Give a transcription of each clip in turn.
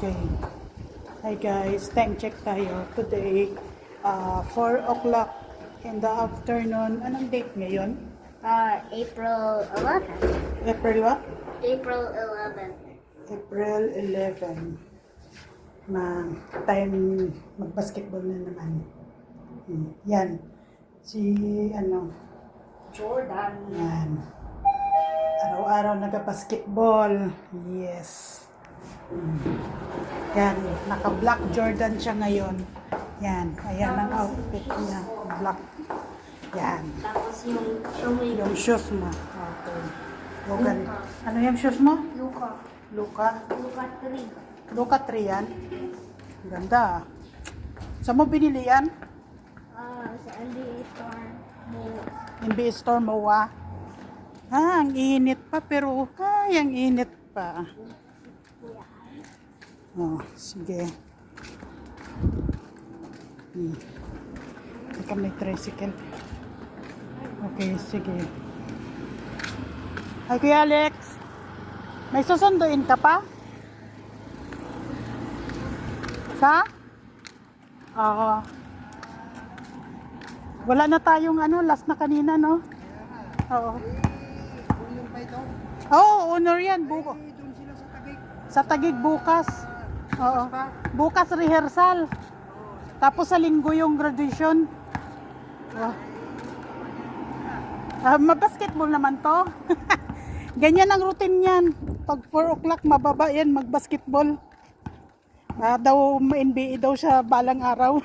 Okay. Hi guys, time check tayo. Today, 4 o'clock in the afternoon. Anong date ngayon? April 11th. April what? April 11th. April 11. Na time mag-basketball na naman. Yan. Si Jordan. yan. Araw-araw nag-basketball. Yes. Yan, naka-black Jordan siya ngayon. Yan, ayan ang outfit niya. Black. Yan. Tapos yung Shoes mo. Okay. Logan. Ano yung shoes mo? Luca. Luka. Luca 3. Luka 3 yan. Ganda. Saan mo binili yan? Sa NBA store. NBA Store MOA. Ang init pa pero ang init pa. Oh, sige. Teka, may tricycle. Okay, sige. Hi, Kuya Alex. May susunduin ka pa? Sa? Oo. Wala na tayong last na kanina, no? Oo. Oo, honor yan. Sa Taguig bukas. Oo. Bukas rehearsal. Tapos sa linggo yung graduation. Mabasketball naman to. Ganyan ang routine yan. Pag 4 o'clock mababa yan magbasketball. Daw ma-NBA daw siya balang araw.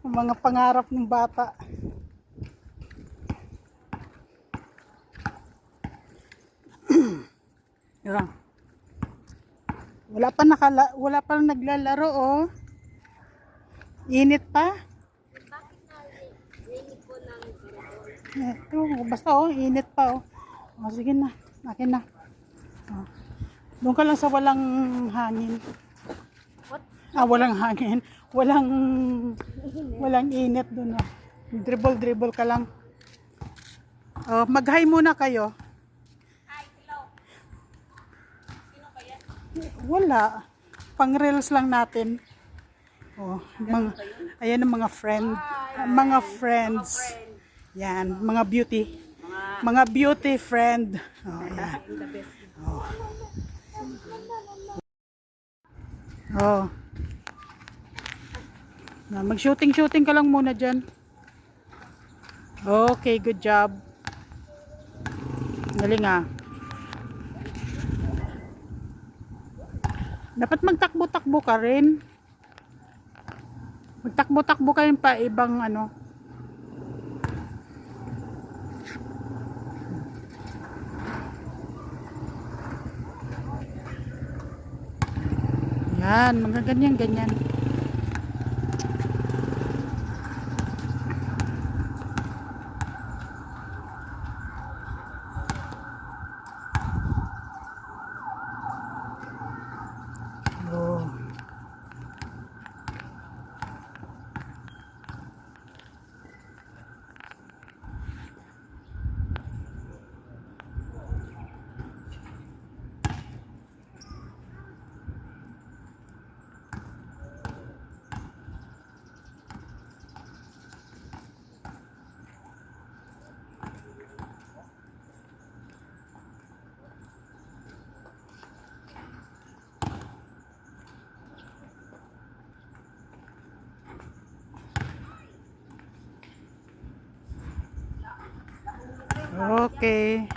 Mga pangarap ng bata. Yan. Wala pa naglalaro, oh. Init pa. Bakit na init po ng Ito, basta init pa, oh. O, sige na. Akin na. Oh. Doon ka lang sa walang hangin. What? Walang hangin. Walang init doon, oh. Dribble ka lang. Oh, mag-hi muna kayo. Hi, hello. Sino ba yan? Wala. Pang-reels lang natin. Oh, ayan ang mga friend. Mga friends. Yan, mga beauty. Mga beauty friend. Oh, yan. Oh. Oh. Mag-shooting ka lang muna dyan. Okay, good job. Galing ah. Dapat magtakbo-takbo ka rin. Magtakbo-takbo ka rin pa ibang Yan, mga ganyan. Oh. Okay.